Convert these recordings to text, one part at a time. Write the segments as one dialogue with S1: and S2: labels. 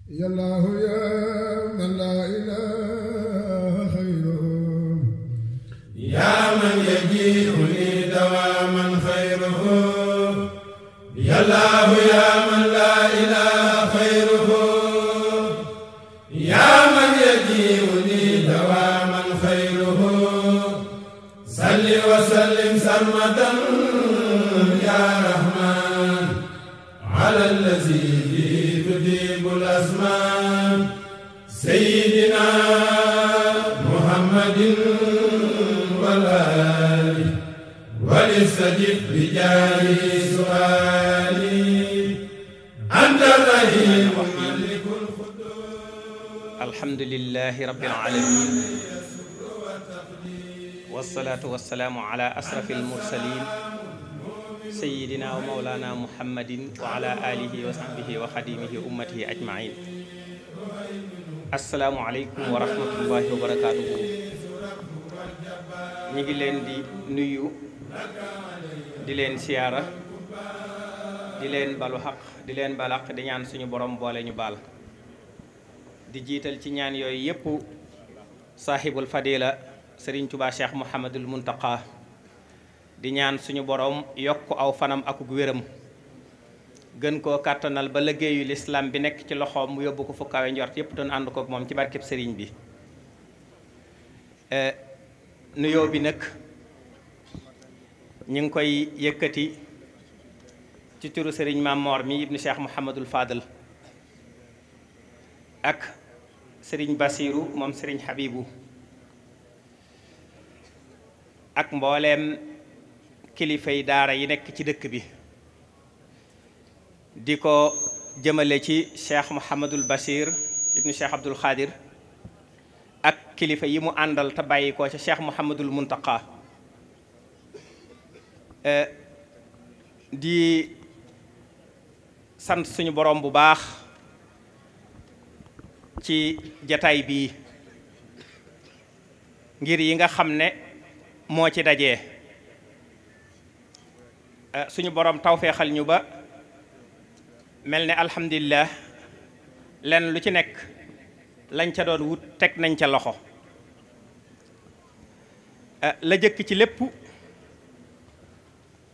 S1: yallaahu yaa man laa ilaaha xayruhu yaa man yajii'u li dawaaman xayruhu yallaahu yaa man laa ilaaha xayruhu yaa man yajii'u li dawaaman xayruhu salli wa sallim sarmadan yaa rahmaan ala allazi تجيب الأزمان سيدنا محمد والآل ولستجب بجاه سؤالي أنت الرحيم الملك القدوس
S2: الحمد لله رب العالمين والصلاة والسلام على أشرف المرسلين سيدنا ومولانا محمد وعلى آله وصحبه وخديمه أمته أجمعين السلام عليكم ورحمة الله وبركاته نيجي لين دي نيو دي لين سيارة دي لين بالو حق دي لين بالحق دي ñaan suñu borom boole ñu baal di jiital ci ñaan yooyu yépp sahibul fadila Serigne Touba Cheikh Mouhamadul Muntaqa di ñaan suñu borom yokk aw fanam akuk wéram gën koo kàttanal ba liggéeyu lislaam bi nekk ci loxoom mu yóbbu ko fu kawe njort yépp doon ànd kook moom ci barkeb sëriñ bi nuyoo bi nag ñu ngi koy yëkkati ci turu sëriñ Mamor mi ibnu Cheikh Mouhamadul Fadal ak sëriñ Basiru moom sëriñ Habibu ak mbooleem kilifay daara yi nekk ci dëkk bi di ko jëmale ci Cheikh Mouhamadul Bachir ibnu Cheikh Abdoul Khadir ak kilifa yi mu àndal te bàyyi ko ca Cheikh Mouhamadul Muntaqa di sant suñu borom bu baax ci jataay bii ngir yi nga xam ne moo ci dajee suñu borom tawfeexal ñu ba mel ne alhamdulilah lenn lu ci nekk lañ ca doon wut teg nañ ca loxo la jëkk ci lépp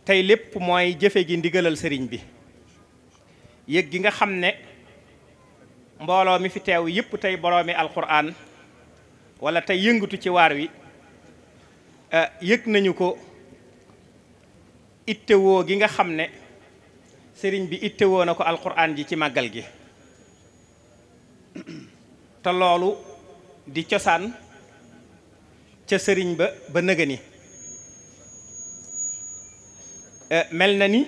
S2: tey lépp mooy jëfe gi ndigalal sëriñ bi yëg gi nga xam ne mbooloo mi fi teew yépp tey boroomi alquran wala tey yëngatu ci waar wi yëg nañu ko ittewoo gi nga xam ne sëriñ bi ittewoo na ko alquran ji ci màggal gi te loolu di cosaan ca sëriñ ba nëgëni mel na ni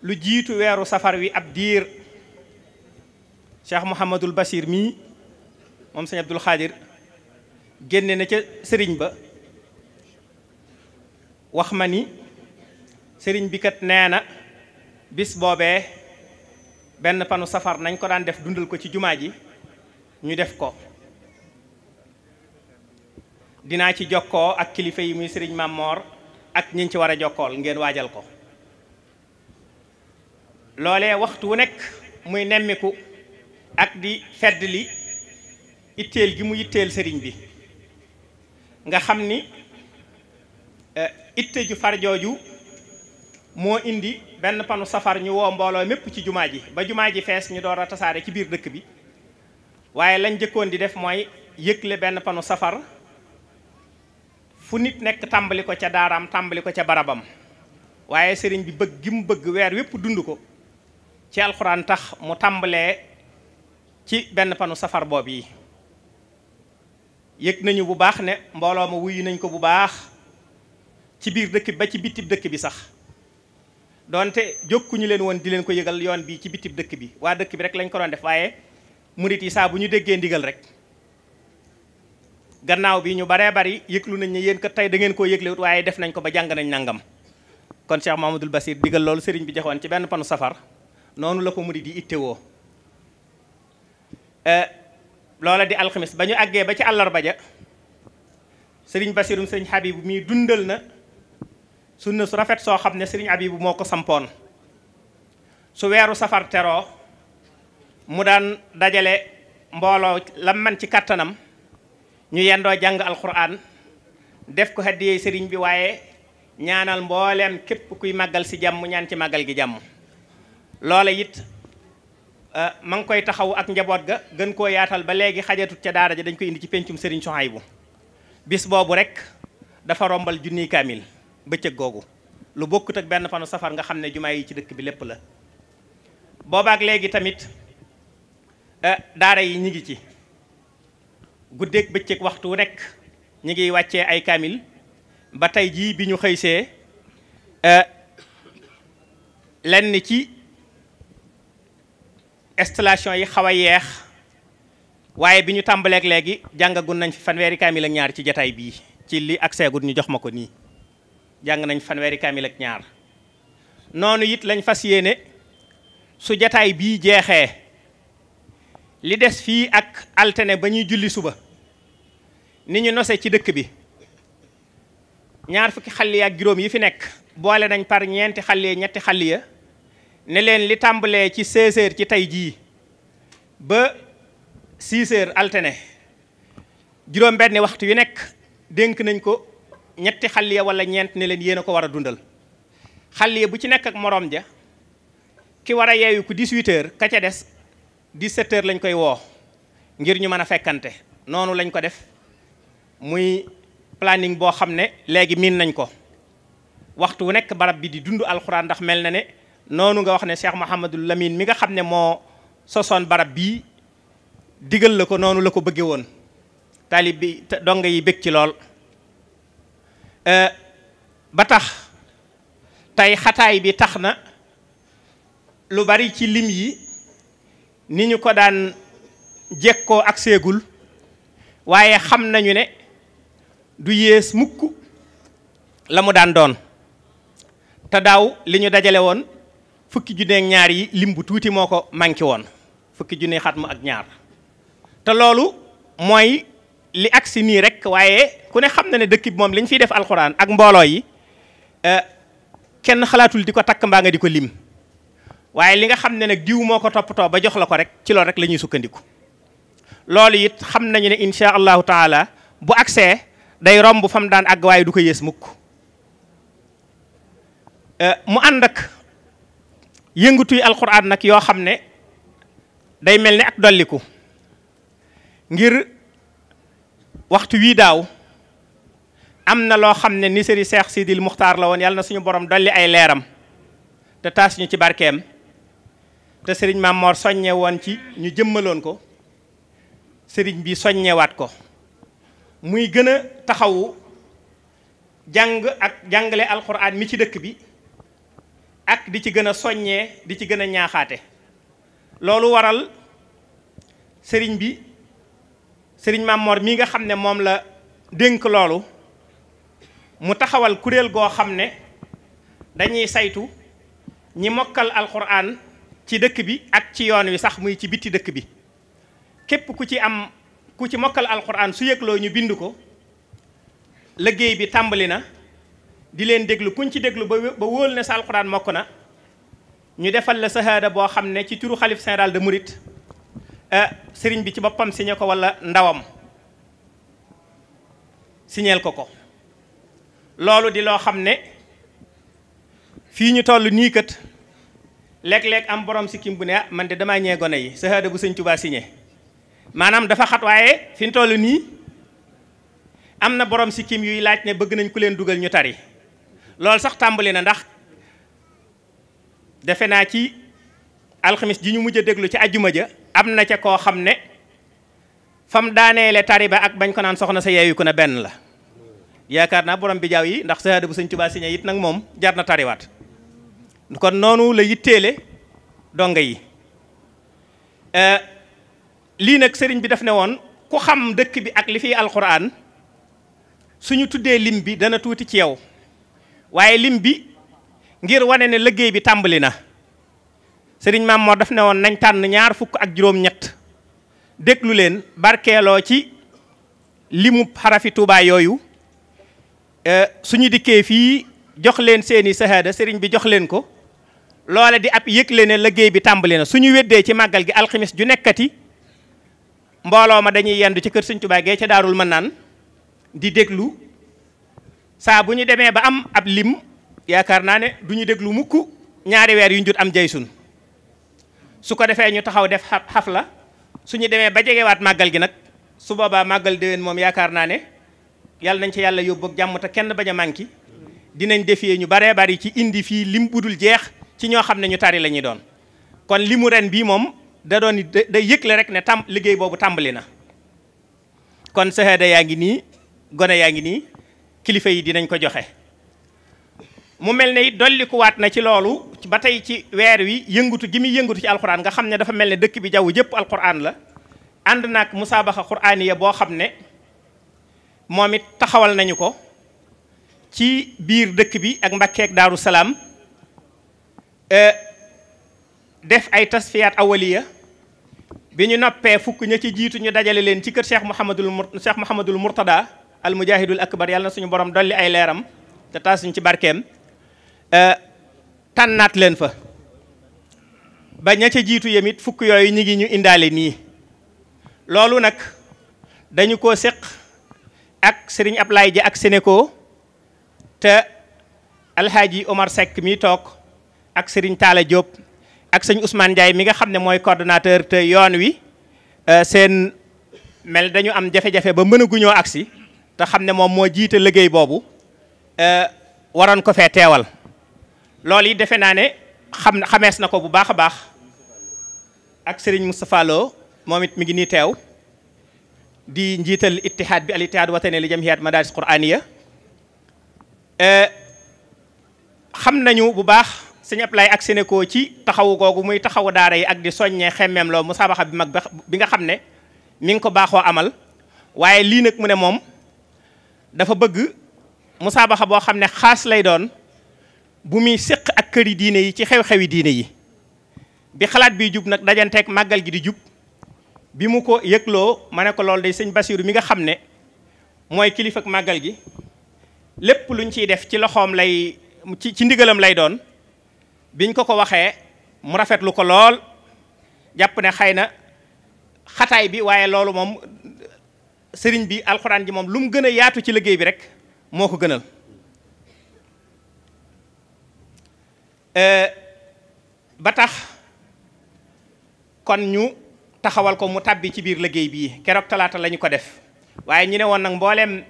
S2: lu jiitu weeru safar wi ab diir Cheikh Mouhamadul Bachir mii moom sëñ Abdul Xaadir génne na ca sëriñ ba wax ma ni sëriñ bi kat nee na bis boobee benn panu safar nañ ko daan def dundal ko ci jumaa ji ñu def ko dinaa ci jokkoo ak kilifa yi muy sëriñ Mamor ak ñiñ ci war a jokkool ngeen waajal ko loolee waxtu wu nekk muy nemmiku ak di fedd li itteel gi mu itteel sëriñ bi nga xam ni itte ju far jooju moo indi benn panu safar ñu woo mbooloo mépp ci jumaa ji ba jumaa ji fees ñu door a tasaare ci biir dëkk bi waaye lañ jëkkoon di def mooy yëgle benn panu safar fu nit nekk tàmbali ko ca daaraam tàmbali ko ca barabam waaye sëriñ bi bëgg gi mu bëgg weer wépp dund ko ci alxuraan tax mu tàmbalee ci benn panu safar boobu yi yëg nañu bu baax ne mbooloo ma wuyu nañ ko bu baax ci biir dëkk bi ba ci bitib dëkk bi sax doonte jokkuñu leen woon di leen ko yëgal yoon bi ci bitib dëkk bi waa dëkk bi rek lañ ko doon def waaye murit yi saa bu ñu déggee ndigal rek gannaaw bi ñu baree bari yëglu nañ ne yéen kat tey da ngeen koo yëglewut waaye def nañ ko ba jàng nañ nangam kon Cheikh Mamadou Bassir digal loolu sëriñ bi joxoon ci benn panu safar noonu la ko murit yi ittewoo loola di alxamis ba ñu àggee ba ci àllarba ja sëriñ Basirum sëriñ Habibu mii dundal na sunna su rafet soo xam ne sëriñ Habibu moo ko sampoon su weeru safar teroo mu daan dajale mbooloo lam man ci kattanam ñu yendoo jàng alquran def ko haddiyee sëriñ bi waaye ñaanal mbooleem képp kuy màggal si jàmm ñaan ci màggal gi jàmm. loola it ma ngi koy taxaw ak njaboot ga gën koo yaatal ba léegi xajatut ca daara ja dañ koy indi ci pencum sëriñ Souhaïbou bis boobu rek dafa rombal junniy kaamil bëccëg googu lu bokkut ak benn fanu safar nga xam ne jumaa yi ci dëkk bi lépp la. boobaak léegi tamit daara yi ñi ngi ci guddeeg bëccëg waxtu nekk ñi ngi wàccee ay kaamil ba tey jii bi ñu xëysee lenn ci installation yi xaw a yeex waaye bi ñu tàmbaleek léegi jàngagun nañ fi fanweeri kaamil ak ñaar ci jataay bii ci li ak seegut ñu jox ma ko nii jàng nañ fanweeri kaamil ak ñaar. noonu it lañ fas yéene su jataay bii jeexee li des fii ak altine ba ñuy julli suba ni ñu nose ci dëkk bi ñaar fukki xalliya ak juróom yi fi nekk boole nañ par ñeenti xalliya ñetti xalliya ne leen li tàmbalee ci 16h ci tey jii ba 6h altine juróom benni waxtu yu nekk dénk nañ ko ñetti xalliya wala ñeent ne leen yéen a ko war a dundal. xalliya bu ci nekk ak moroom ja ki war a yeewu ko 18h ka ca des 17h lañ koy woo ngir ñu mën a fekkante noonu lañ ko def muy planning boo xam ne léegi miin nañ ko waxtu wu nekk barab bi di dund alxuraan ndax mel na ne noonu nga wax ne Cheikh Mouhamadul Lamine mi nga xam ne moo sosoon barab bii digal la ko noonu la ko bëggee woon taalib bi donga yi bëgg ci lool ba tax tey xataay bi tax na lu bari ci lim yi ni ñu ko daan jekkoo ak seegul waaye xam nañu ne du yées mukk la mu daan doon te daaw li ñu dajale woon fukki junne ak ñaar yi lim bu tuuti moo ko manqué woon fukki junne xatmu ak ñaar te loolu mooy li agsi nii rek waaye ku ne xam na ne dëkk bi moom li ñu fiy def alxuraan ak mbooloo yi kenn xalaatul di ko takk mbaa nga di ko lim waaye li nga xam ne nag diw moo ko toppatoo ba jox la ko rek ci loolu rek la ñuy sukkandiku loolu it xam nañu ne insha allahu taala bu agsee day romb fa mu daan àgg waaye du ko yées mukk mu ànd ak yëngatuy alquran nag yoo xam ne day mel ni ak dolliku ngir waxtu wii daaw am na loo xam ne ni sëriñ Seex Sidil Muxtaar la woon yàlla na suñu borom dolli ay leeram te taas ñu ci barkeem te sëriñ Maam Mor soññe woon ci ñu jëmmaloon ko sëriñ bi soññewaat ko muy gën a taxawu jàng ak jàngale alxuraan mi ci dëkk bi ak di ci gën a soññee di ci gën a ñaaxaate loolu waral sëriñ bi sëriñ Maam Mor mii nga xam ne moom la dénk loolu mu taxawal kuréel goo xam ne dañuy saytu ñi mokkal alxuraan ci dëkk bi ak ci yoon wi sax muy ci bitti dëkk bi képp ku ci mokkal alxuraan su yëgloo ñu bind ko liggéey bi tàmbali na di leen déglu kuñ ci déglu ba wóol ne sa alxuraan mokk na ñu defal la sahaada boo xam ne ci turu xalif général de Mouride sëriñ bi ci boppam signé ko wala ndawam signeel ko loolu di loo xam ne fii ñu toll nii kat léeg-léeg am borom sikkim bu ne man de damaa ñee gone yi sahaada bu sëñ Tuubaa signé maanaam dafa xat waaye fi ñu toll nii am na borom sikkim yuy laaj ne bëgg nañ ku leen dugal ñu tari loolu sax tàmbali na ndax defe naa ci alxamis ji ñu mujj a déglu ci ajjuma ja am na ca koo xam ne fam daaneele tari ba ak bañ ko naan soxna sa yeeyu ko na benn la yaakaar naa borom bi jaaw yi ndax sahaada bu sëñ Tuubaa signé it nag moom jar na tariwaat kon noonu la yitteele donga yi lii nag sëriñ bi daf ne woon ku xam dëkk bi ak li fiy alxuraan suñu tuddee lim bi dana tuuti ci yow waaye lim bi ngir wane ne liggéey bi tàmbali na sëriñ Maam Mor daf ne woon nañ tànn ñaar fukk ak juróom-ñett déglu leen barkeeloo ci limu xarafi Tuubaa yooyu suñu dikkee fii jox leen seeni sahaada sëriñ bi jox leen ko loola di ab yëgle ne liggéey bi tàmbali na. suñu weddee ci màggal gi alxamis ju nekkati mbooloo ma dañuy yendu ci kër Sëñ Tuubaa gee ca Daarul Manaan di déglu saa bu ñu demee ba am ab lim yaakaar naa ne du ñu déglu mukk ñaari weer yu ñu jot am jay sun su ko defee ñu taxaw def xafla suñu demee ba jegewaat màggal gi nag su boobaa màggal déwén moom yaakaar naa ne yàlla nañ ci yàlla yóbbu ak jàmm te kenn bañ a manqué dinañ defee ñu baree bari ci indi fii lim budul jeex ci ñoo xam ne ñu tari la ñuy doon. kon limu ren bii moom da doon day yëgle rek ne liggéey boobu tàmbali na kon sahaada yaa ngi nii gone yaa ngi nii kilifa yi dinañ ko joxe. mu mel ne dollikuwaat na ci loolu ba tey ci weer wi yëngutu gi muy yëngutu ci alquran nga xam ne dafa mel ne dëkk bi jaww jëpp alquran la ànd naag musaabaxa quraaniya boo xam ne moom it taxawal nañu ko ci biir dëkk bi ak Mbàkke ak Daaru Salaam def ay tasfiyaat awaliya bi ñu noppee fukk ña ci jiitu ñu dajale leen ci kër Cheikh Mouhamadul Mourtada al mujahidul akbar yàlla na suñu borom dolli ay leeram te taasuñ ci barkeem tànnaat leen fa ba ña ca jiitu yamit fukk yooyu ñi ngi ñu indaale nii. loolu nag dañu ko séq ak sëriñ Ablaye Dia ak Sénéko te alhaaji Omar Seck mi toog ak sëriñ Talla Diop ak sëñ Ousmane Ndiaye mi nga xam ne mooy coordonnateur te yoon wi seen mel dañu am jafe-jafe ba mënaguñoo agsi te xam ne moom moo jiite liggéey boobu waroon ko fee teewal. loolu yi defe naa ne xamees na ko bu baax a baax ak sëriñ Moustapha Lo moom it mi ngi nii teew di njiital ittihaad bi al ittihaad watani li jamhiyaat madaaris quraaniya xam nañu bu baax sëñ Ablaye ak Sénéko ci taxawu googu muy taxawu daara yi ak di soññee xemmeem loo musaabaxa bi mag bi nga xam ne mi ngi ko baaxoo amal waaye lii nag mu ne moom dafa bëgg musaabaxa boo xam ne xaas lay doon bu muy séq ak këri diine yi ci xew-xewi diine yi bi xalaat bi jub nag dajanteeg màggal gi di jub bi mu ko yëgloo ma ne ko loolu day sëñ Basiiru mi nga xam ne mooy kilifa ak màggal gi lépp luñ ciy def ci loxoom lay ci ndigalam lay doon biñ ko waxee mu rafetlu ko lool jàpp ne xëy na xataay bi waaye loolu moom sëriñ bi alxuraan ji moom lu mu gën a yaatu ci liggéey bi rek moo ko gënal. ba tax kon ñu taxawal ko mu tàbbi ci biir liggéey bii keroog talaata lañu ko def waaye ñu ne woon nag mbooleem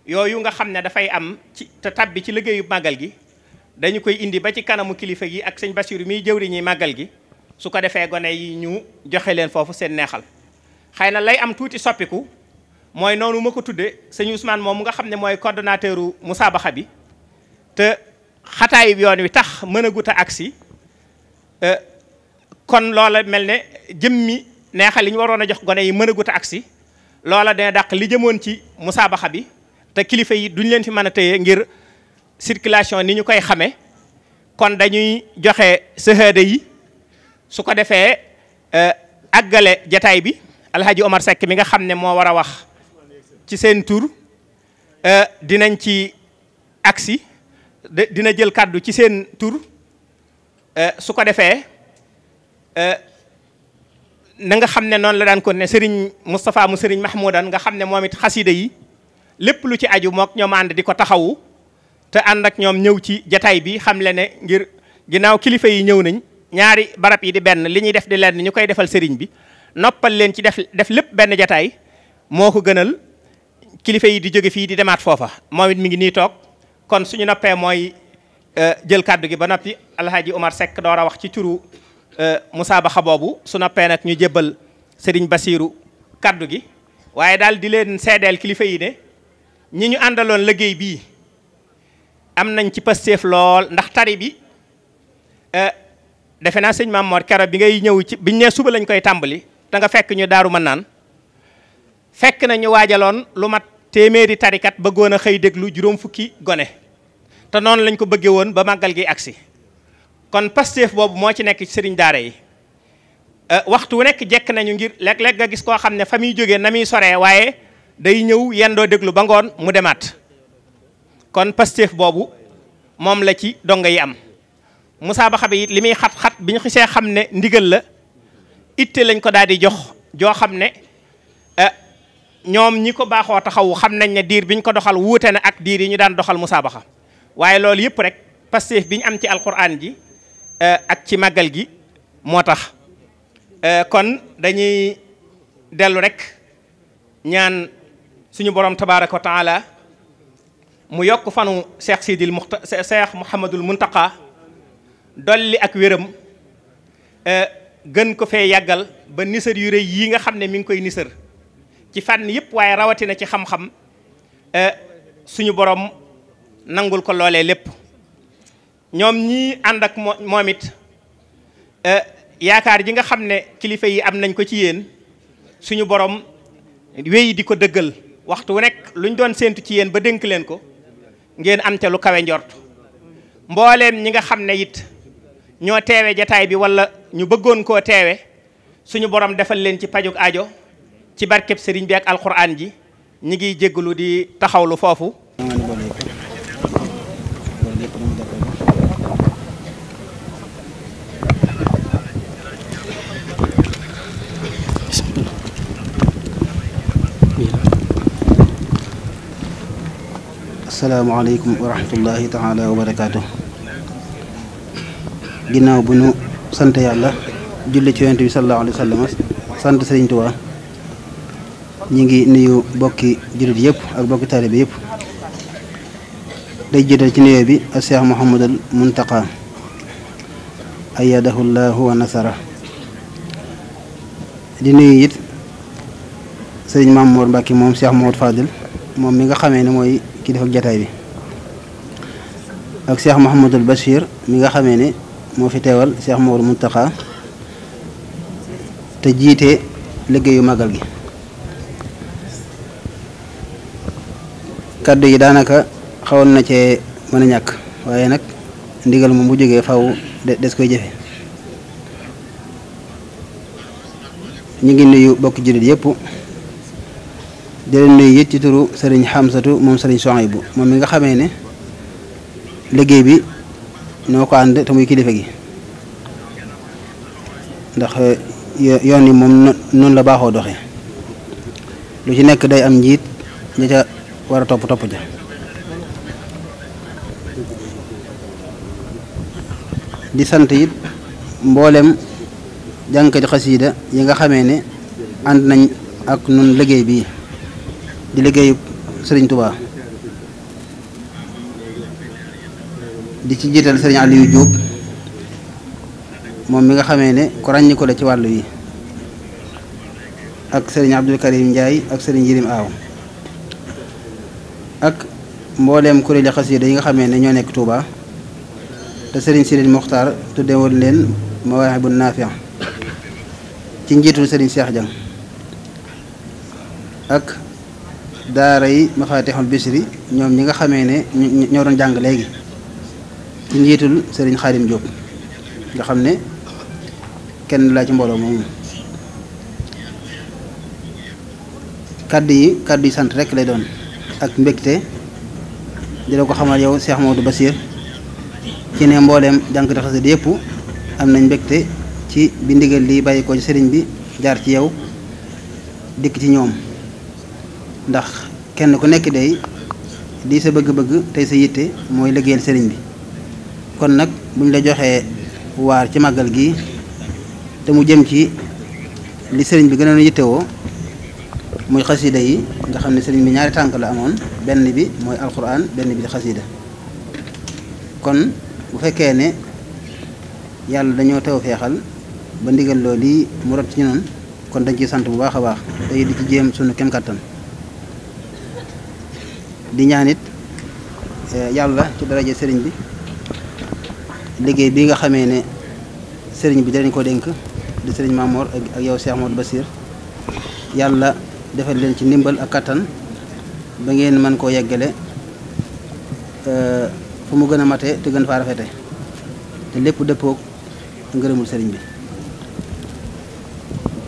S2: yooyu nga xam ne dafay am ci te tàbbi ci liggéeyu màggal gi dañu koy indi ba ci kanamu kilifa gi ak sëñ Basiiru miy jëwriñi màggal gi su ko defee gone yi ñu joxe leen foofu seen neexal. xëy na lay am tuuti soppiku mooy noonu ma ko tudde sëñ Ousmane moom mu nga xam ne mooy coordonnateur u musaabaxa bi te xataayu yoon wi tax mën a gut a agsi kon loola mel ne jëmmi neexal li ñu waroon a jox gone yi mën a gut a agsi loola dina dàq li jëmoon ci musaabaxa bi te kilifa yi duñ leen fi mën a téye ngir circulation ni ñu koy xamee kon dañuy joxe sahaada yi su ko defee àggale jataay bi alhaji Omar Seck mi nga xam ne moo war a wax ci seen tur dinañ ci agsi dina jël kàddu ci seen tur su ko defee na nga xam ne noonu la daan ko ne Serigne Moustapha mu Serigne Mahmoudan nga xam ne moom it xasida yi lépp lu ci aju mook ñoom ànd di ko taxawu te ànd ak ñoom ñëw ci jataay bi xam le ne ngir ginnaaw kilifa yi ñëw nañ ñaari barab yi di benn li ñuy def di lenn ñu koy defal Serigne bi noppal leen ci def lépp benn jataay moo ko gënal kilifa yi di jóge fii di demaat foofa moom it mi ngi nii toog kon suñu noppee mooy jël kàddu gi ba noppi alhaji Omar Seck door a wax ci turu musaabaxa boobu su noppee nag ñu jébbal Serigne Basiiru kàddu gi waaye daal di leen seedeel kilifa yi ne ñi ñu àndaloon liggéey bii am nañ ci pasteef lool ndax tari bi defe naa sëñ Maam Mor kero bi ngay ñëw ci biñ ne suba lañ koy tàmbali te nga fekk ñu Daaru Manaan fekk na ñu waajaloon lu mat téeméeri tarikat bëggoon a xëy déglu juróom fukki gone te noonu lañ ko bëggee woon ba màggal gi agsi kon pasteef boobu moo ci nekk ci sëriñ daara yi waxtu wu nekk jekk nañu ngir léeg-léeg nga gis koo xam ne fa muy jógee na muy soree waaye day ñëw yendoo déglu ba ngoon mu demaat kon pasteef boobu moom la ci donga yi am musaabaxa bi it li muy xat-xat bi ñu xisee xam ne ndigal la itte lañ ko daal di jox joo xam ne ñoom ñi ko baaxoo taxawu xam nañ ne diir biñ ko doxal wuute na ak diir yi ñu daan doxal musaabaxa waaye loolu yëpp rek pastéef bi ñu am ci alquran ji ak ci màggal gi moo tax kon dañuy dellu rek ñaan suñu borom tabaraka wa taala mu yokk fanu Cheikh Mouhamadul Muntaqa dolli ak wéram gën ko fee yàggal ba nisër yu rëy yii nga xam ne mi ngi koy nisër ci fànn yëpp waaye rawatina ci xam-xam suñu borom nangul ko loolee lépp ñoom ñii ànd ak moom it yaakaar ji nga xam ne kilifa yi am nañ ko ci yéen suñu borom wéy di ko dëggal waxtu wu nekk luñ doon séentu ci yéen ba dénk leen ko ngeen am te lu kawe njort mbooleem ñi nga xam ne it ñoo teewe jataay bi wala ñu bëggoon koo teewe suñu borom defal leen ci pajuk aajo ci barkeb sëriñ bi ak alquran ji ñi ngi jégglu di taxawlu foofu.
S3: asalaamaaleykum wa rahmatullahi taala wa barakaatu. ginnaaw bu nu sant yàlla julli ci yonent bi sallallahu alayhi wa sallam sant Sëriñ Tuubaa ñi ngi nuyu bokki jullit yëpp ak bokki taalibe yëpp day jiital ci nuyoo bi ak Cheikh Mouhamadul Muntaqa ayyadahu llahu wa nasara di nuyu it Sëriñ Mamour Mbacke moom Cheikh Mouhamadou Fadil moom mi nga xamee ne mooy kilifa ak jataay bi ak Cheikh Mouhamadul Bachir mi nga xamee ne moo fi teewal Cheikh Mouhamadou Muntaqa te jiite liggéeyu magal gi kaddu yi daanaka xawoon na cee mën a ñàkk waaye nag ndigal moom bu jógee faw des koy jëfe ñu ngi nuyu bokki jullit yëpp di leen nuyu it ci turu sëriñ Xamsatu moom sëriñ Sohaybu moom mi nga xamee ne liggéey bi noo ko ànd te muy kilifa gi ndax yoon yi moom noonu la baaxoo doxe lu ci nekk day am njiit ña ca war a topp ja di sant it mboolem jàngkati xasiida yi nga xamee ne ànd nañ ak nun liggéey bii di liggéeyu Sëriñ Tuubaa di ci jiital Sëriñ Aliou Diop moom mi nga xamee ne ku ràññi ko la ci wàllu yi ak Sëriñ Abdul Karim Ndiaye ak Sëriñ Yirim Aaw ak mbooleem kuréeli xasiida yi nga xamee ne ñoo nekk Touba te Sëriñ Sidi Mokhtar tudde woon leen Mawaahibun Naafi' ci njiitul Sëriñ Cheikh Dieng ak daara yi Mafatihul Bichri ñoom ñi nga xamee ne ñoo doon jàng léegi ci njiitul Sëriñ Xaadim Diop nga xam ne kenn laa ci mbooloo moomu kaddu yi sant rek lay doon ak mbégte di la ko xamal yow Cheikh Mamadou Bassir ci ne mbooleem jànkati xasida yëpp am nañ mbégte ci bi ndigal li bàyyi ko ci sëriñ bi jaar ci yow dikk ci ñoom ndax kenn ku nekk day di sa bëgg-bëgg tey sa yitte mooy liggéeyal sëriñ bi kon nag buñ la joxee waar ci màggal gi te mu jëm ci li sëriñ bi gënoon a yittewoo muy xasida yi nga xam ne sëriñ bi ñaari tànk la amoon benn bi mooy alquran benn bi di xasida kon bu fekkee ne yàlla dañoo taw feexal ba ndigal loolu yi mu rot ci noonu kon dañ ciy sant bu baax a baax tey di ci jéem sunu kem kattan di ñaanit yàlla ci daraje sëriñ bi liggéey bi nga xamee ne sëriñ bi danañ ko dénk di sëriñ Mamour ak yow Cheikh Modou Bassir yàlla defal leen ci ndimbal ak kattan ba ngeen mën koo yeggale fu mu gën a mate te gën faa rafete te lépp dëppoog ngërëmul sëriñ bi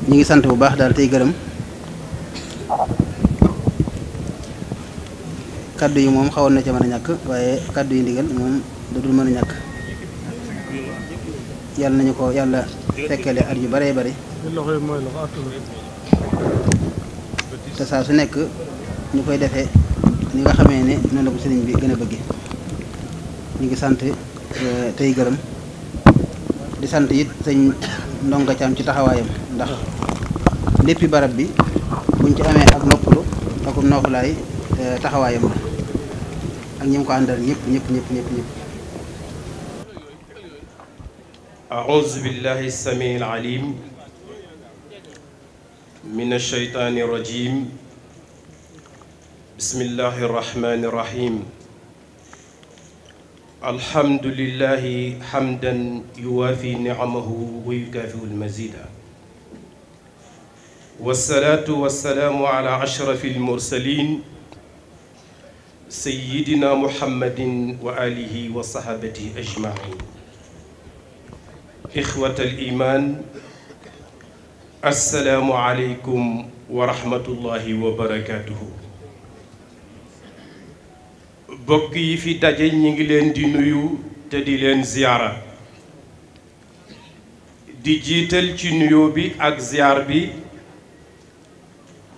S3: ñu ngi sant bu baax daal tey gërëm kaddu yi moom xawoon na ca mën a ñàkk waaye kaddu yi ndigal moom da dul mën a ñàkk yàlla nañu ko yàlla fekkele at yu baree bari te saa su nekk ñu koy defee ni nga xamee ne noonu la ko sëriñ bi gën a bëgge ñu ngi sant tey gërëm di sant it sëñ Ndonga Caam ci taxawaayam ndax léppi barab bi buñ ci amee ak noppalu ak noofulaay taxawaayam la ak ñi mu ko àndal ñëpp
S4: أعوذ بالله السميع العليم من الشيطان الرجيم بسم الله الرحمن الرحيم الحمد لله حمدا يوافي نعمه ويكافئ المزيد والصلاة والسلام على أشرف المرسلين سيدنا محمد وآله وصحبه أجمعين إخوة الإيمان السلام عليكم ورحمة الله وبركاته bokk yi fi daje ñi ngi leen di nuyu te di leen ziyaara di jiital ci nuyoo bi ak ziyaar bi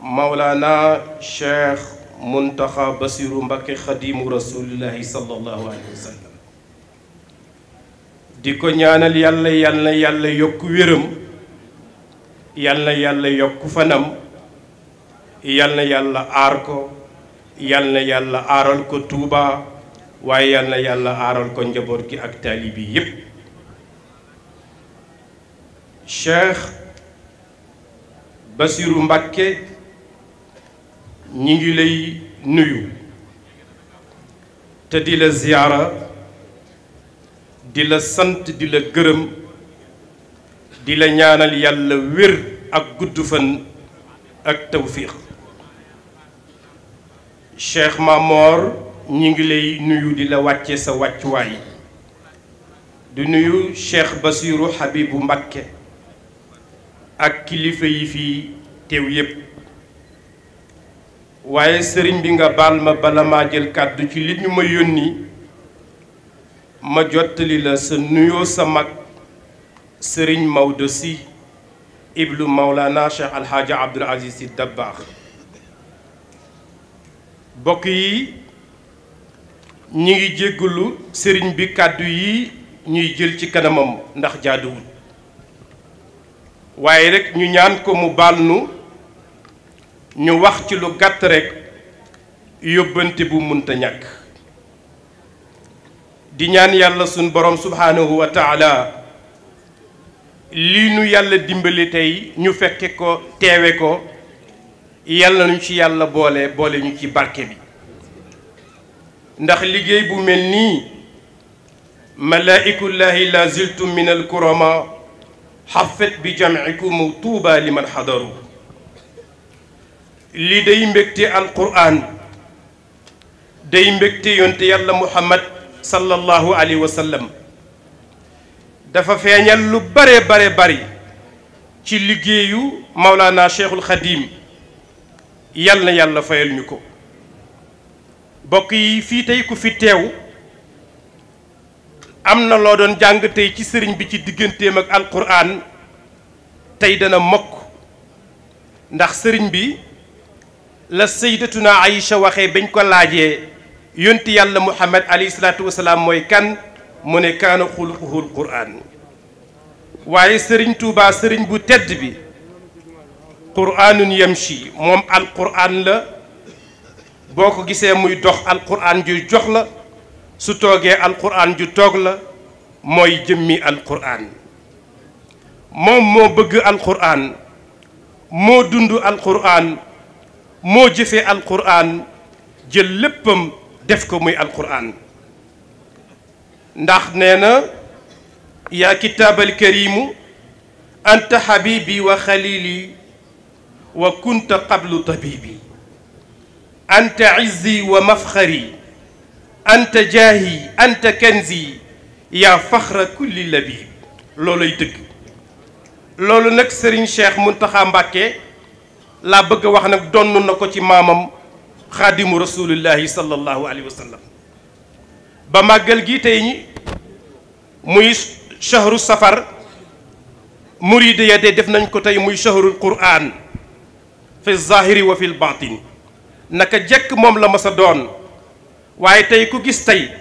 S4: Mawlana Cheikh Muntaxa Basiru Mbakke Xadimu Rasulillahi sallallahu alayhi wa sallam di ko ñaanal yàlla yàlla yokk wéram yàlla yokk fanam yàlla aar ko yàlla aaral ko Tuuba waaye yàlla aaral ko njaboot gi ak taalibi yépp Cheikh Basiru Mbakke ñi ngi lay nuyu te di la ziyaara di la sant di la gërëm di la ñaanal yàlla wér ak gudd fan ak tawfiq Cheikh Mamor ñi ngi lay nuyu di la wàcce sa wàccuwaay di nuyu Cheikh Basiru Habibu Mbakke ak kilifa yi fi teew yépp waaye sëriñ bi nga baal ma bala maa jël kàddu ci li ñu ma yónni ma jottali la sa nuyoo sa mag sëriñ Maodo Sy ibnu Mawlana Cheikh Alhaaji Abdul Aziz Sy Dabakh bokk yi ñi ngi jéggalu sëriñ bi kàddu yi ñuy jël ci kanamam ndax jaaduwul waaye rekk ñu ñaan ko mu baal ñu wax ci lu gàtt rekk yóbbante bu munta ñàkk di ñaan yàlla suñ borom subhaanahu wa taala lii nu yàlla dimbali tey ñu fekke ko teewe ko yàlla ñu ci yàlla boole ñu ci barke bi ndax liggéey bu mel nii malaa'ikullahi la ziltum min al kurama xafet bi jam'ikum tuuba liman xadaru lii day mbégte alquran day mbégte yonte yàlla muhammad sallallahu alayhi wa sallam dafa feeñal lu bare bari ci liggéeyu Maulana Cheikhul Khadim yàlla na yàlla fayal ñu ko bokk yi fii tey ku fi teew am na loo doon jàng tey ci sëriñ bi ci digganteem ak alquran tey dana mokk ndax sëriñ bi la sayyidatuna Aïcha waxee bañ ko laajee yonti yàlla Muhammad alayhi salaatu wasalaam mooy kan mu ne kaana xuluquhul quraan waaye sëriñ Tuubaa sëriñ bu tedd bi quraanun yamshi moom alquraan la boo ko gisee muy dox alquraan ju jox la su toogee alquraan ju toog la mooy jëmmi alquraan moom moo bëgg alquraan moo dund alquraan moo jëfee alquraan jël léppam def ko muy alquraan ndax nee na yaa kitaabal karimu anta habibi wa xalili wa kunta qablu tabibi anta izzi wa mafxari anta jaahi anta kanzi yaa faxra kulli labib looluy dëgg loolu nag Serigne Cheikh Mountakha Mbacké laa bëgg a wax nag donn na ko ci maamam xaadimu rasulillahi sallallahu alayhi wa sallam ba màggal gi tey ñi muy shahru safar muride ya de def nañ ko tey muy shahrul quran fi zahiri wa fi batin naka jekk moom la masa doon waaye tey ku gis tey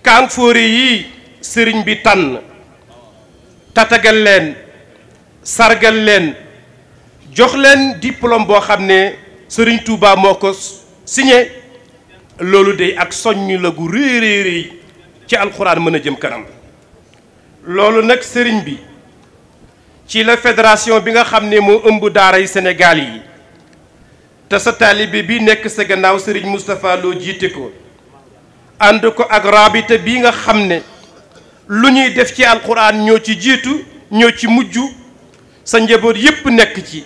S4: kaang fóore yi sëriñ bi tànn tatagal leen sargal leen jox leen diplôme boo xam ne sëriñ Touba moo ko signé loolu day ak soññ la gu réeréeréy ci alxuraan mën a jëm kanam loolu nag sëriñ bi ci la fédération bi nga xam ne moo ëmb daaray Sénégal yi te sa taalibe bi nekk sa gannaaw sëriñ Moustapha Lo jiite ko ànd ko ak rabita bi nga xam ne lu ñuy def ci alxuraan ñoo ci jiitu ñoo ci mujj sa njaboot yépp nekk ci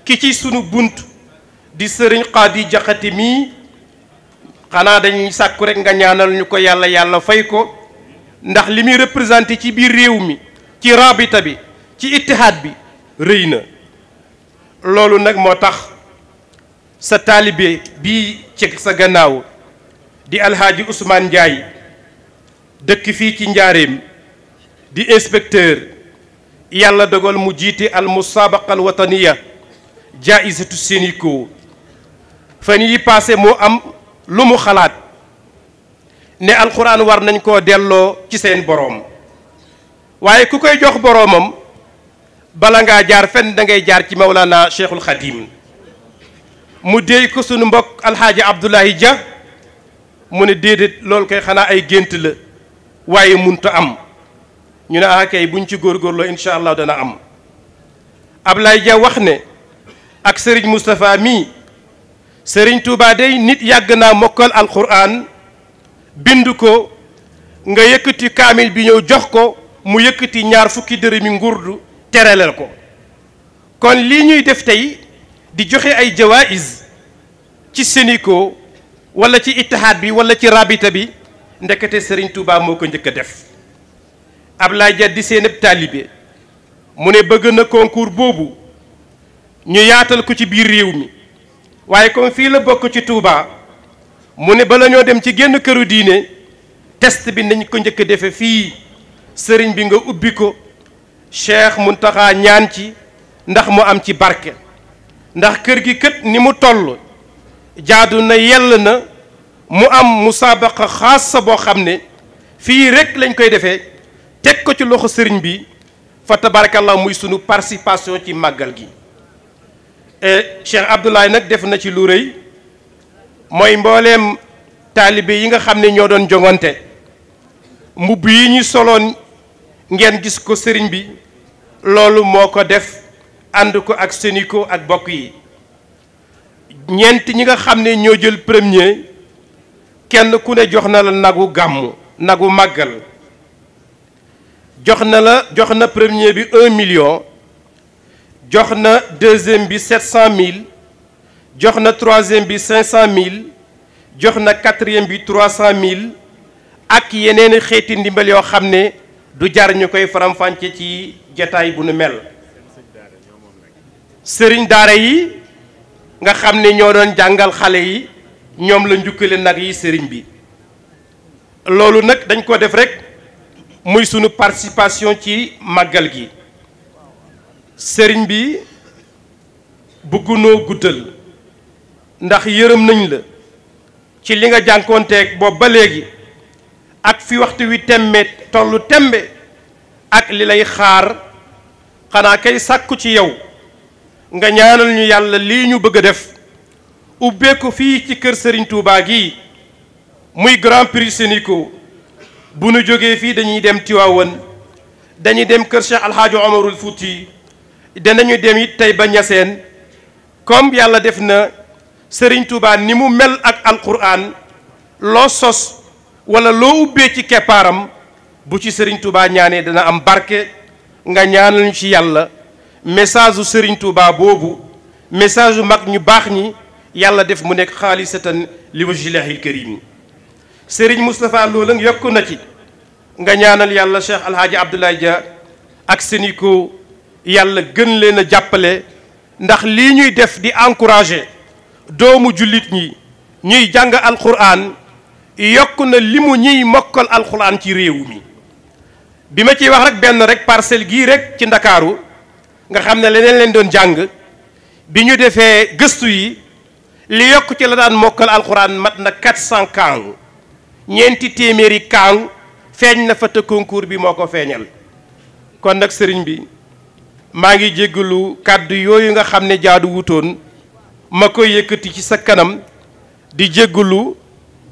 S4: ki ci sunu bunt di sëriñ Xaadi Jaxate mii xanaa dañuy sàkku rek nga ñaanal ñu ko yàlla fay ko ndax li muy représenté ci biir réew mi ci rabita bi ci ittihaad bi rëy na loolu nag moo tax sa taalibe bii ci sa gannaaw di alhaaji Ousmane Ndiaye dëkk fii ci njaareem di inspecteur yàlla dogal mu jiite al musabaqa al wataniya jaisatu Sénico fan yi passé moo am lu mu xalaat ne alxuraan war nañ koo delloo ci seen boroom waaye ku koy jox boroomam bala ngaa jaar fenn da ngay jaar ci Mawlana Cheikhul Khadim mu déy ko sunu mbokk alxaaji Abdoulaye Dia mu ne déedéet loolu koy xanaa ay gént la waaye munta am ñu ne ah kay buñ ci góorgóorloo incha allah dana am Abdoulaye Dia wax ne ak Serigne Moustapha mii Serigne Touba day nit yàgg naa mokkal alquran bind ko nga yëkkati kaamil bi ñëw jox ko mu yëkkati ñaar fukki dërëmi ngurdu teraleel ko kon lii ñuy def tey di joxe ay jawaïs ci Sénico wala ci ittihaad bi wala ci rabita bi ndekete Serigne Touba moo ko njëkk a def Abdoulaye Dia di seen ab taalibe mu ne bëgg na concours boobu ñu yaatal ko ci biir réew mi waaye comme fii la bokk ci Touba mu ne bala ñoo dem ci génn këru diine test bi nañ ko njëkk a defe fii sëriñ bi nga ubbi ko Cheikh Muntaxa ñaan ci ndax mu am ci barke ndax kër gi kët ni mu toll jaadu na yell na mu am musaabaqa xaasa boo xam ne fii rek lañ koy defee teg ko ci loxo sëriñ bi fa tabarakallah muy sunu participation ci màggal gi Cheikh Abdoulaye nag def na ci lu rëy mooy mbooleem taalibe yi nga xam ne ñoo doon jongante mbubb yi ñu soloon ngeen gis ko sëriñ bi loolu moo ko def ànd ko ak Sénico ak bokk yi ñeent ñi nga xam ne ñoo jël premier kenn ku ne jox na la nagu gàmmu nagu màggal jox na premier bi 1 million jox na deuxième bi 700 000 jox na troisième bi 500 000 jox na quatrième bi 300 000 ak yeneen xeeti ndimbal yoo xam ne du jar ñu koy faram-fàcce ci jataay bu nu mel sëriñ daara yi nga xam ne ñoo doon jàngal xale yi ñoom la njukkale nag yi sëriñ bi loolu nag dañ ko def rek muy sunu participation ci màggal gi sëriñ bi bëggunoo guddal ndax yërëm nañ la ci li nga jànkoonteeg boobu ba léegi ak fi waxtu wi tembe tollu tembe ak li lay xaar xanaa kay sàkku ci yow nga ñaanal ñu yàlla lii ñu bëgg a def ubbeeku fii ci kër Serigne Touba gi muy Grand Prix Sénico bu nu jógee fii dañuy dem Tiwaawan dañuy dem kër Cheikh Alhaaji Omarul Fouti danañu dem it tey ba Ñaseen comme yàlla def na Serigne Touba ni mu mel ak alquran loo sos wala loo ubbee ci keppaaram bu ci Serigne Touba ñaanee dana am barke nga ñaanal ñu ci yàlla message u Serigne Touba boobu message u mag ñu baax ñi yàlla def mu nekk xaalisatan li wajhillahil karim Serigne Moustapha Lo yokku na ci nga ñaanal yàlla Cheikh Alhaaji Abdoulaye Dia ak Sénico yàlla gën leen a jàppale ndax lii ñuy def di encourager doomu jullit ñi ñuy jàng alquran yokk na limu ñiy mokkal alquran ci réew mi bi ma ciy wax rek benn rek parcelle gii rek ci ndakaaru nga xam ne leneen leen doon jàng bi ñu defee gëstu yi li yokk ci la daan mokkal alxuraan mat na 400 kaang ñeenti téeméeri kaang feeñ na fa te concours bi moo ko feeñal. kon nag sëriñ bi maa ngi jéggalu kàddu yooyu nga xam ne jaadu wutoon ma koy yëkkati ci sa kanam di jéggalu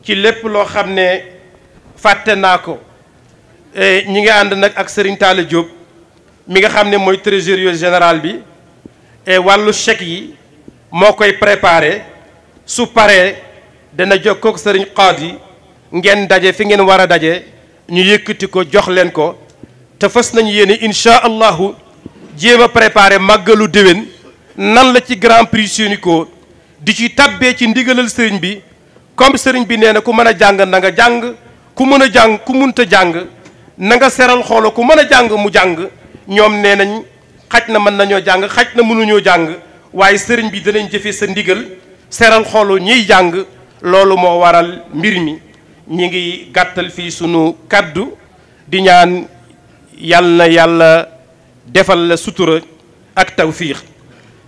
S4: ci lépp loo xam ne fàtte naa ko. ñi ngi ànd nag ak Serigne Talla Diop mi nga xam ne mooy trésorier général bi wàllu chèque yi moo koy préparé su paree dana jokkoo ak Serigne Khady ngeen daje fi ngeen war a daje ñu yëkkati ko jox leen ko te fas nañu yéene incha allahu jéem a préparé màggalu déwén nan la ci grand prix Senico di ci tabbee ci ndigalal sëriñ bi comme sëriñ bi nee na ku mën a jàng na nga jàng ku mën a jàng ku munta jàng na nga seral xoolo ku mën a jàng mu jàng ñoom nee nañ xaj na mën nañoo jàng xaj na mënuñoo jàng waaye sëriñ bi danañ jëfe sa ndigal seral xoolo ñiy jàng loolu moo waral mbir mi ñi ngi gàttal fii sunu kaddu di ñaan yàlla na yàlla defal la sutura ak tawfiix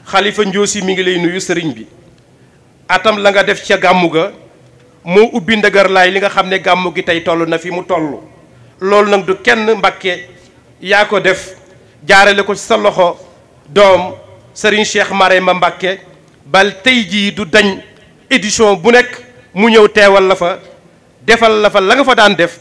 S4: xalifa Njoosi mi ngi lay nuyu sëriñ bi atam la nga def ca gàmmu ga moo ubbi ndëgër laay li nga xam ne gàmmu gi tey toll na fi mu toll loolu nag du kenn Mbàkke yaa ko def jaarale ko ci sa loxo doom Serigne Cheikh Marema Mbàkke bal tey jii du dañ édition bu nekk mu ñëw teewal la fa defal la fa la nga fa daan def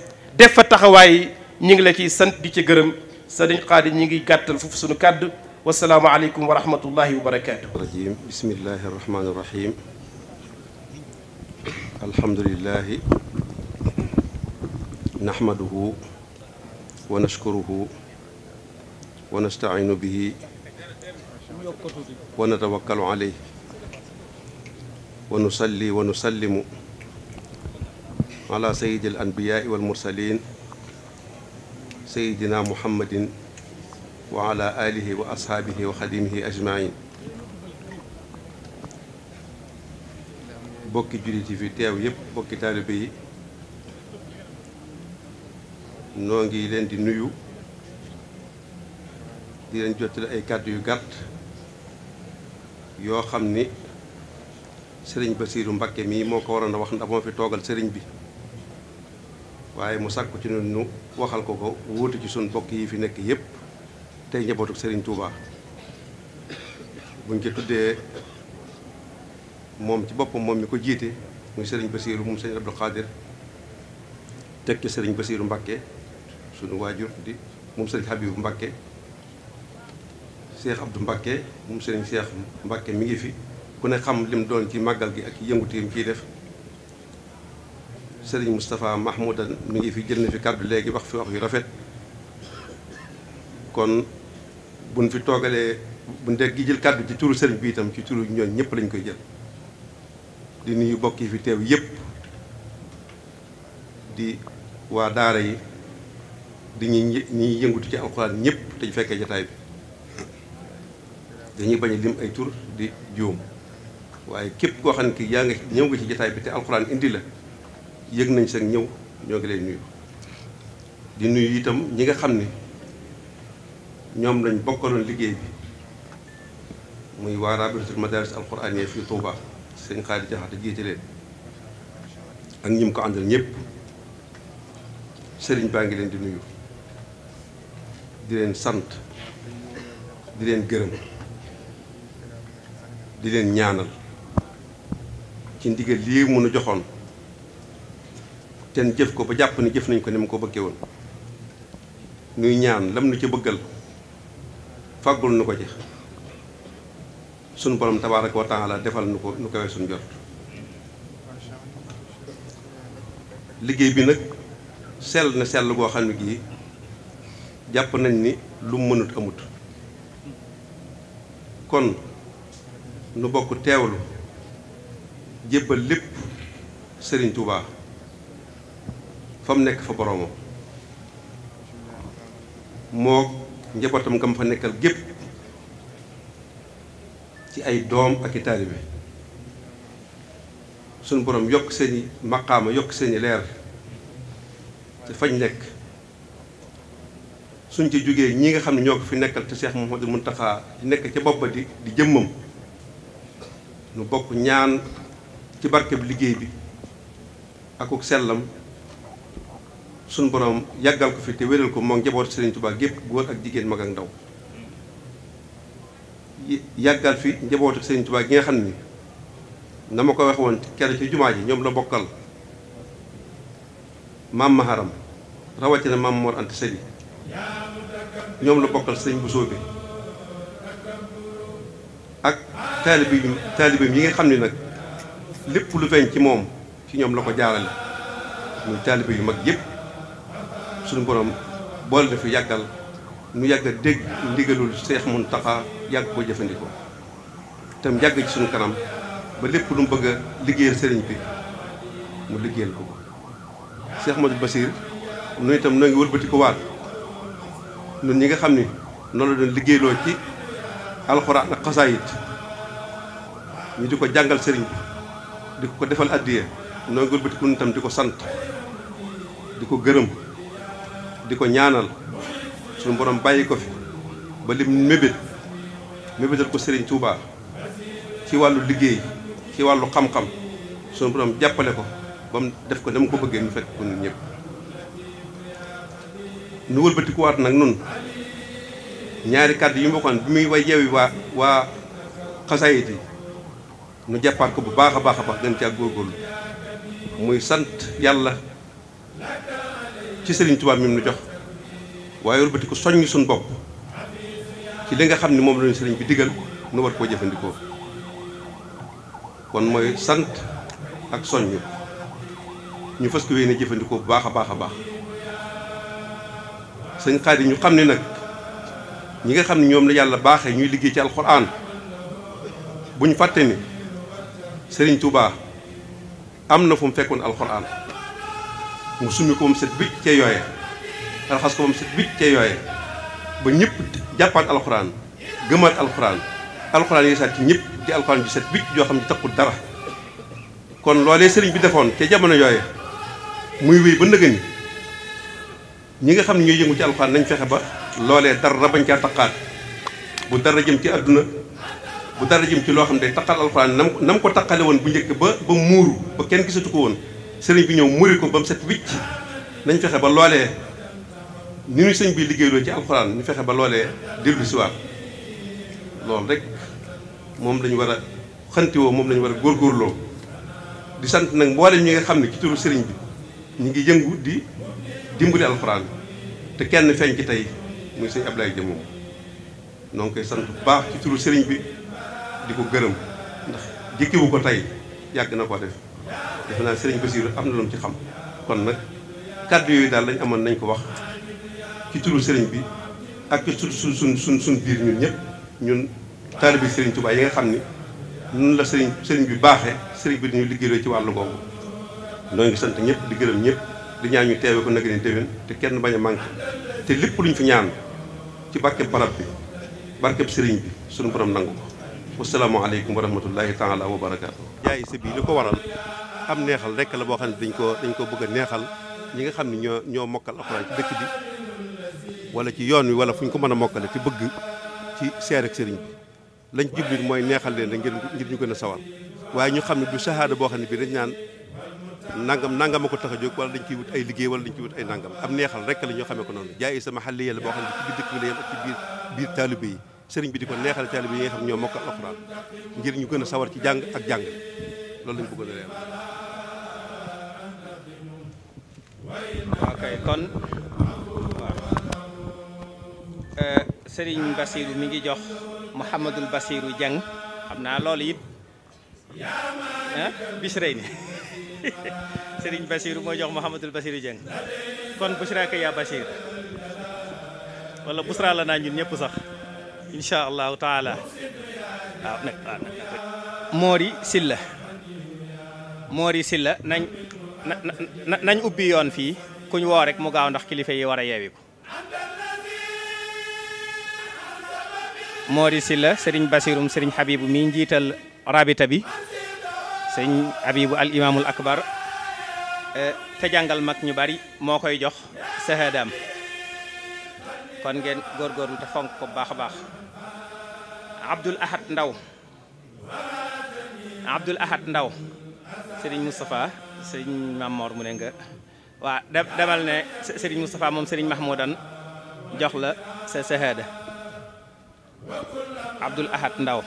S4: fa taxawaay ñi ngi la ciy sant di ci gërëm Serigne Khady ñi ngi gàttal foofu sunu kàddu wasalaamu aleykum wa rahmatullahi wa barakaatu.
S5: rajim bismillahi rahmani rahim alhamdulillahi nahmaduhu wa nashkuruhu wa nasta'inu bihi wa natawakkalu alayhi wa nusalli wa nusallimu ala sayyidil anbiya'i wal mursalin sayyidina muhammadin wa ala alihi wa ashaabihi wa xadimihi ajmain bokki jullit yi fi teew yépp bokki taalibe yi noo ngi leen di nuyu di leen jottali ay kàddu yu gàtt yoo xam ni sëriñ Basiiru Mbakke mii moo ko waroon a wax ndax moo fi toogal sëriñ bi waaye mu sàkku ci ñun nu waxal ko ko wóotu ci suñ bokk yi fi nekk yépp tey njabootu sëriñ Touba buñ ci tuddee moom ci boppam moom mi ko jiite muy sëriñ Basiiru moom sëriñ Abdou Khadir teg ci sëriñ Basiiru Mbakke sunu waajur di moom sëriñ Habibu Mbakke Cheikh Abdou Mbakke moom sëriñ Cheikh Mbakke mi ngi fi ku ne xam lim doon ci màggal gi ak yëngutu yi mu ciy def sëriñ Moustapha Mahmoudan mi ngi fi jël na fi kàddu léegi wax fi wax yu rafet kon buñ fi toogalee buñ dee gi jël kàddu ci turu sëriñ bi itam ci turu ñooñ ñëpp lañ koy jël di nuyu bokk yi fi teew yépp di waa daara yi di ñuy yëngutu ci alxuraan ñëpp te ñu fekkee jataay bi dañuy bañ a lim ay tur di juum waaye képp koo xam ne ki yaa nga ñëw nga ci jataay bi te alxuraan indi la yëg nañ sax ñëw ñoo ngi lay nuyu di nuyu itam ñi nga xam ne ñoom lañ bokkaloon liggéey bi muy waa rabitatul madaris alxuraaniyya fii Touba sëñ Khady Jaxate jiite leen ak ñi mu ko àndal ñëpp sëriñ baa ngi leen di nuyu di leen sant di leen gërëm di leen ñaanal ci ndigal lii mun a joxoon ten jëf ko ba jàpp ni jëf nañ ko ni mu ko bëggee woon nuy ñaan lam nu ci bëggal fàggul nu ko ci sunu borom tabaaraka wa taala defal nu ko nu kawee suñu jot liggéey bi nag sell na sell goo xam ne gii jàpp nañ ni lu mu mënut amut kon nu bokk teewlu jébbal lépp Sëriñ Tuubaa fa mu nekk fa boroomam moo njabootam nga ma fa nekkal gépp ci ay doom ak i taalibe suñu borom yokk seeni maqaama yokk seeni leer te fañ nekk suñ ci jógee ñi nga xam ne ñoo ko fi nekkal te Cheikh Mouhamadou Mountakha nekk ca bopp ba di jëmmam nu bokk ñaan ci barkeb liggéey bi akuk sellam suñ borom yàggal ko fi te wéral ko moom njaboot Serigne Touba gépp góor ak jigéen mag ak ndaw yàggal fi njabootu Serigne Touba gi nga xam ni na ma ko wax woon kenn ci jumaa ji ñoom la bokkal maam Maharam rawatina maam Mor Anta Sali ñoom la bokkal sëñ Bousso bi ak taalibeem yi nga xam ni nag lépp lu feeñ ci moom ci ñoom la ko jaarale muy taalibe yu mag yëpp suñu borom boole na fi yàggal nu yàgg a dégg ndigalul Seex Muntaxa yàgg ko jëfandikoo tam yàgg ci suñu kanam ba lépp lu mu bëgg a liggéeyal sëriñ bi mu liggéeyal ko Seex Ahmadou Bassir nu itam noo ngi wëlbati ko waat ñun ñi nga xam ni noonu la doon liggéeyloo ci alxuraan ak xasaayit ñu di ko jàngal sëriñ bi di ko defal addiya noo ngi wëlbati ko itam di ko sant di ko gërëm di ko ñaanal suñu borom bàyyi ko fi ba lim mébétal ko Serigne Touba ci wàllu liggéey ci wàllu xam-xam suñu borom jàppale ko ba mu def ko dama ko bëggee ñu fekk ko ñun ñëpp nu wëlbati ko waat nag nun ñaari kàddu yi mu waxoon bi muy way yeewi waa xasaayit yi nu jàppaat ko bu baax a baax a baax gën caa góorgóorlu muy sant yàlla ci Serigne Touba mi nu jox waaye wëlbati ko soññ suñu bopp ci li nga xam ne moom lañu sëriñ bi digal nu war koo jëfandikoo kon mooy sant ak soññ ñu fas ko yéene jëfandikoo bu baax a baax a baax sëñ Xaadim ñu xam ne nag ñi nga xam ne ñoom la yàlla baaxee ñuy liggéey ci alxuraan bu ñu fàtte ni Serigne Touba am na fu mu fekkoon alxuraan mu summi ko mu set bicc cee yooye raxas ko ba mu set bicc cee yooye ba ñëpp jàppaat alxuraan gëmaat alxuraan yi saat ci ñëpp di alxuraan ju set bicc joo xam ne taxul dara kon loolee sëriñ bi defoon ca jamono yooye muy wéy ba nëgëni ñi nga xam ne ñooy yëngu ci alxuraan nañ fexe ba loolee dara bañ caa taqaat bu dara jëm ci àdduna bu dara jëm ci loo xam ne day taqal alxuraan nam ko taqale woon bu njëkk ba muuru ba kenn gisatu ko woon sëriñ bi ñëw muri ko ba mu set wicc nañ fexe ba loolee ni ñu sëñ bi liggéeyloo ci alxuraan ñu fexe ba loolee dellu si waat loolu rek moom lañu war a xantiwoo moom lañu war a góorgóorloo di sant nag mboolem ñi nga xam ne ci turu sëriñ bi ñu ngi yëngu di dimbali alxuraan te kenn feeñ ci tey muy sëñ Ablaye Dia moom noo ngi koy sant bu baax ci turu sëriñ bi di ko gërëm ndax jëkkiwu ko tey yàgg na ko def defe naa sëriñ Bassirou am na lu mu ci xam kon nag kàddu yooyu daal lañ amoon nañ ko wax ci turu sëriñ bi ak ci suñ biir ñun ñëpp ñun taalibe sëriñ Touba yi nga xam ni nun la sëriñ bi baaxee sëriñ bi dañu liggéeyoo ci wàllu googu noo ngi sant ñëpp di gërëm ñëpp di ñaan ñu teewe ko nag ni déwén te kenn bañ a manqué te lépp luñ fi ñaan ci barkeb barab bi barkeb sëriñ bi suñu borom nangu ko wasalaamaaleykum wa rahmatullahi taala wa barakaatu. jaay sa bii li ko waral am neexal rek la boo xam ne dañ ko bëgg a neexal ñi nga xam ne ñoo mokkal alxuraan ci dëkk bi wala ci yoon wi wala fu ñu ko mën a mokkale ci bëgg ci seer ak sëriñ bi lañ jublu mooy neexal leen ngir ñu gën a sawar waaye ñu xam ne du sahaada boo xam ne bii dañ naan nangam a ko tax a jóg wala dañ ciy wut ay liggéey wala dañ ciy wut ay nangam am neexal rek la ñoo xamee ko noonu jaay sama xale yàlla boo xam ne ci biir dëkk bi la yem ak ci biir taalibe yi sëriñ bi di ko neexal taalibe yi nga xam ñoo mokkal alxuraan ngir ñu gën a sawar ci jàng ak jàng loolu lañ bëgg a leer.
S2: ok kon Serigne Bassirou mi ngi jox Mouhamadul Bassirou Dieng xam naa loolu it bisrey ni Serigne Bassirou moo jox Mouhamadul Bassirou Dieng kon busraka yaa Bassir wala busra la naa ñun ñëpp sax insha allahu taala waaw nag Mori Silla nañ ubbi yoon fii kuñ woo rek mu gaaw ndax kilifa yi war a yeewi ko Mori Silla Serigne Bassirum Serigne Habibu mi njiital rabita bi Serigne Habibu al imaamul akbar te jàngal mag ñu bari moo koy jox sahadaam kon ngeen góorgóorlu te fonk ko bu baax a baax. Abdul Ahad Ndaw Serigne Moustapha Serigne Mamor mu ne nga waa demal ne Serigne Moustapha moom Serigne Mahmoudan jox la sa shahada. Abdul Ahad Ndaw.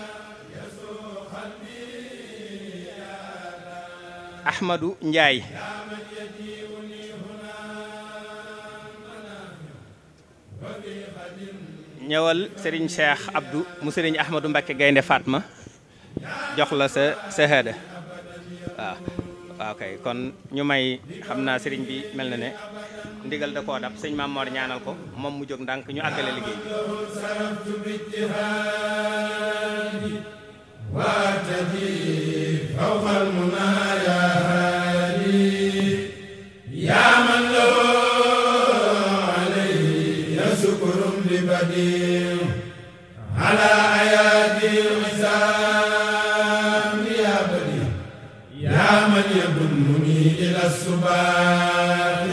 S2: Ahmadou Ndiaye. ñëwal Serigne Cheikh Abdou mu Serigne Ahmadou Mbacké Gaynde Fatma jox la sa shahada. waaw kay kon ñu may xam naa Serigne bi mel na ne ndigal da koo dab sëñ Maam Mor ñaanal ko moom mu jóg ndànk ñu àggale liggéey
S1: bi على أيادي العزام يا بدي يا من يضمني إلى السباق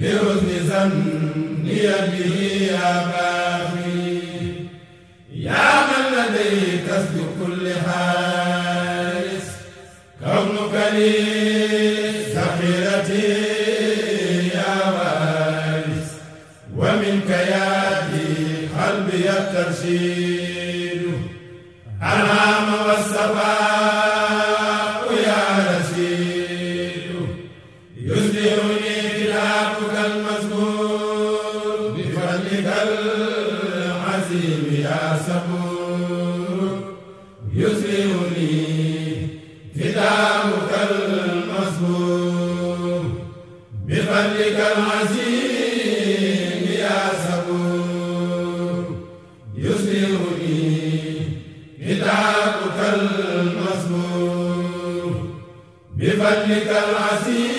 S1: لحسن ظني به يا باقي يا من لديه كسب كل حارس كونك لي ذخيرتي يا وارث ومنك ياتي قلبي الترشيد أنعم والصفاء يا رشيد يصلحني كتابك المزمور بفضلك العظيم يا صبور يصلحني كتابك المزمور بفضلك العظيم يا صبور يصلحني كتابك المزمور بفضلك العظيم